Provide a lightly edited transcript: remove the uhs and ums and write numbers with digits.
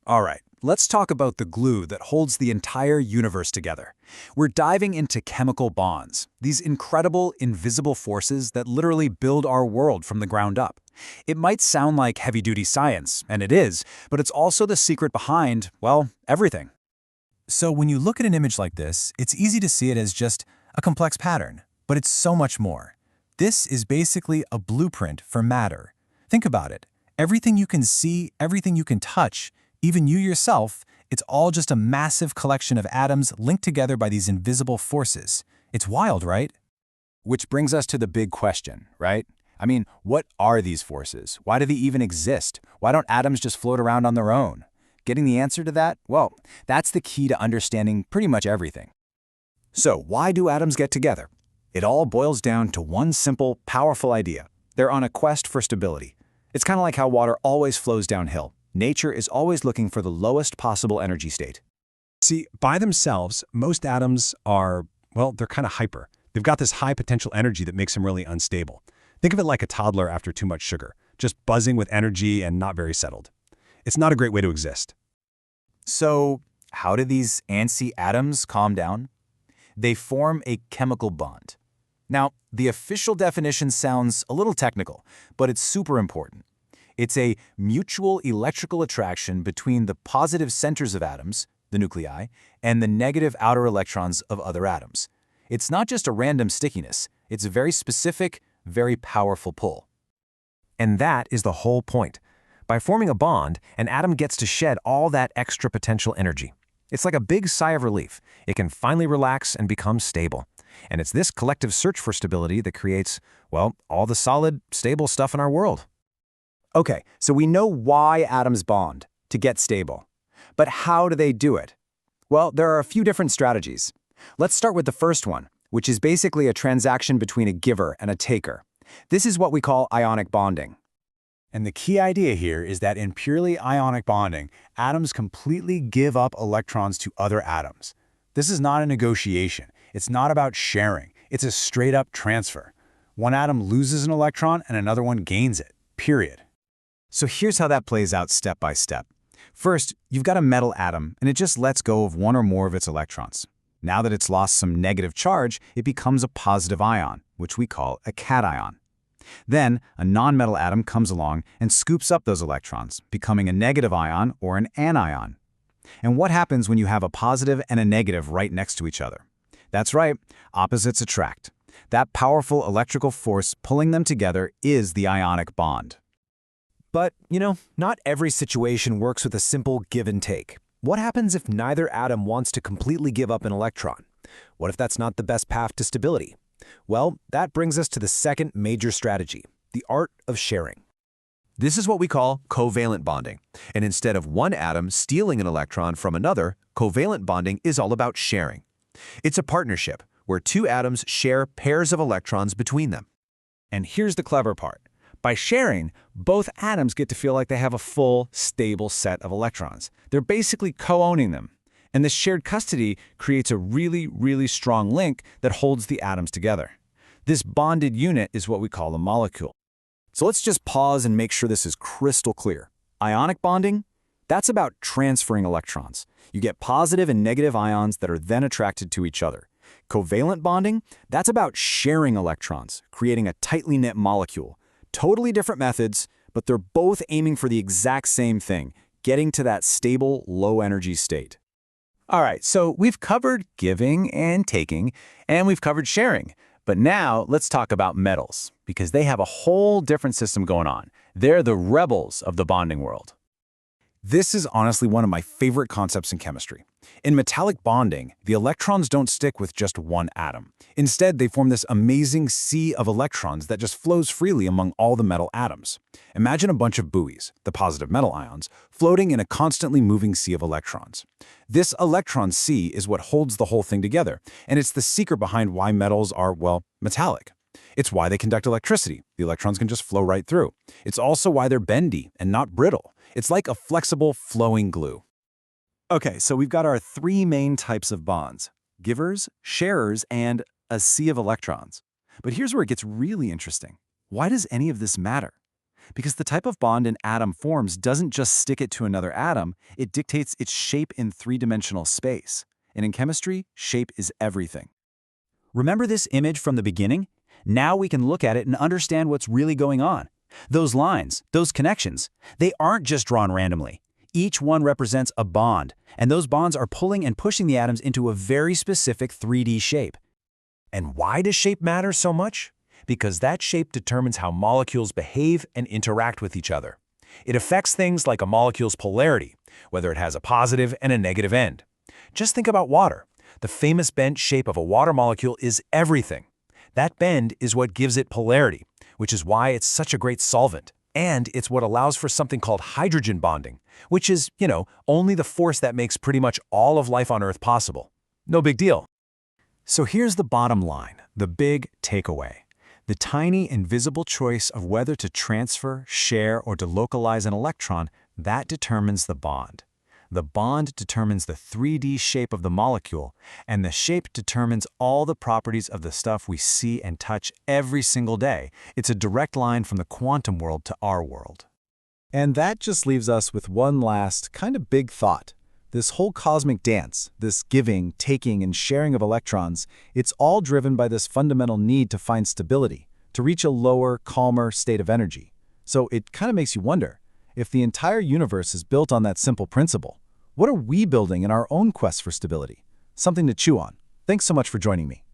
All right, let's talk about the glue that holds the entire universe together. We're diving into chemical bonds, these incredible, invisible forces that literally build our world from the ground up. It might sound like heavy-duty science, and it is, but it's also the secret behind, well, everything. So when you look at an image like this, it's easy to see it as just a complex pattern, but it's so much more. This is basically a blueprint for matter. Think about it. Everything you can see, everything you can touch, even you yourself, it's all just a massive collection of atoms linked together by these invisible forces. It's wild, right? Which brings us to the big question, right? I mean, what are these forces? Why do they even exist? Why don't atoms just float around on their own? Getting the answer to that? Well, that's the key to understanding pretty much everything. So, why do atoms get together? It all boils down to one simple, powerful idea. They're on a quest for stability. It's kind of like how water always flows downhill. Nature is always looking for the lowest possible energy state. See, by themselves, most atoms are, well, they're kind of hyper. They've got this high potential energy that makes them really unstable. Think of it like a toddler after too much sugar, just buzzing with energy and not very settled. It's not a great way to exist. So, how do these antsy atoms calm down? They form a chemical bond. Now, the official definition sounds a little technical, but it's super important. It's a mutual electrical attraction between the positive centers of atoms, the nuclei, and the negative outer electrons of other atoms. It's not just a random stickiness, it's a very specific, very powerful pull. And that is the whole point. By forming a bond, an atom gets to shed all that extra potential energy. It's like a big sigh of relief. It can finally relax and become stable. And it's this collective search for stability that creates, well, all the solid, stable stuff in our world. Okay, so we know why atoms bond, to get stable. But how do they do it? Well, there are a few different strategies. Let's start with the first one, which is basically a transaction between a giver and a taker. This is what we call ionic bonding. And the key idea here is that in purely ionic bonding, atoms completely give up electrons to other atoms. This is not a negotiation. It's not about sharing. It's a straight-up transfer. One atom loses an electron and another one gains it, period. So here's how that plays out step by step. First, you've got a metal atom, and it just lets go of one or more of its electrons. Now that it's lost some negative charge, it becomes a positive ion, which we call a cation. Then, a nonmetal atom comes along and scoops up those electrons, becoming a negative ion or an anion. And what happens when you have a positive and a negative right next to each other? That's right, opposites attract. That powerful electrical force pulling them together is the ionic bond. But, not every situation works with a simple give and take. What happens if neither atom wants to completely give up an electron? What if that's not the best path to stability? Well, that brings us to the second major strategy, the art of sharing. This is what we call covalent bonding. And instead of one atom stealing an electron from another, covalent bonding is all about sharing. It's a partnership where two atoms share pairs of electrons between them. And here's the clever part. By sharing, both atoms get to feel like they have a full, stable set of electrons. They're basically co-owning them. And this shared custody creates a really, really strong link that holds the atoms together. This bonded unit is what we call a molecule. So let's just pause and make sure this is crystal clear. Ionic bonding? That's about transferring electrons. You get positive and negative ions that are then attracted to each other. Covalent bonding? That's about sharing electrons, creating a tightly knit molecule. Totally different methods, but they're both aiming for the exact same thing, getting to that stable, low-energy state. All right, so we've covered giving and taking, and we've covered sharing. But now let's talk about metals, because they have a whole different system going on. They're the rebels of the bonding world. This is honestly one of my favorite concepts in chemistry. In metallic bonding, the electrons don't stick with just one atom. Instead, they form this amazing sea of electrons that just flows freely among all the metal atoms. Imagine a bunch of buoys, the positive metal ions, floating in a constantly moving sea of electrons. This electron sea is what holds the whole thing together, and it's the secret behind why metals are, well, metallic. It's why they conduct electricity. The electrons can just flow right through. It's also why they're bendy and not brittle. It's like a flexible, flowing glue. Okay, so we've got our three main types of bonds: givers, sharers, and a sea of electrons. But here's where it gets really interesting. Why does any of this matter? because the type of bond an atom forms doesn't just stick it to another atom, it dictates its shape in three-dimensional space. And in chemistry, shape is everything. Remember this image from the beginning? Now we can look at it and understand what's really going on. Those lines, those connections, they aren't just drawn randomly. Each one represents a bond, and those bonds are pulling and pushing the atoms into a very specific 3D shape. And why does shape matter so much? Because that shape determines how molecules behave and interact with each other. It affects things like a molecule's polarity, whether it has a positive and a negative end. Just think about water. The famous bent shape of a water molecule is everything. That bend is what gives it polarity, which is why it's such a great solvent. And it's what allows for something called hydrogen bonding, which is, only the force that makes pretty much all of life on Earth possible. No big deal. So here's the bottom line, the big takeaway. The tiny, invisible choice of whether to transfer, share, or delocalize an electron, that determines the bond. The bond determines the 3D shape of the molecule, and the shape determines all the properties of the stuff we see and touch every single day. It's a direct line from the quantum world to our world. And that just leaves us with one last kind of big thought. This whole cosmic dance, this giving, taking, and sharing of electrons, it's all driven by this fundamental need to find stability, to reach a lower, calmer state of energy. So it kind of makes you wonder, if the entire universe is built on that simple principle, what are we building in our own quest for stability? Something to chew on. Thanks so much for joining me.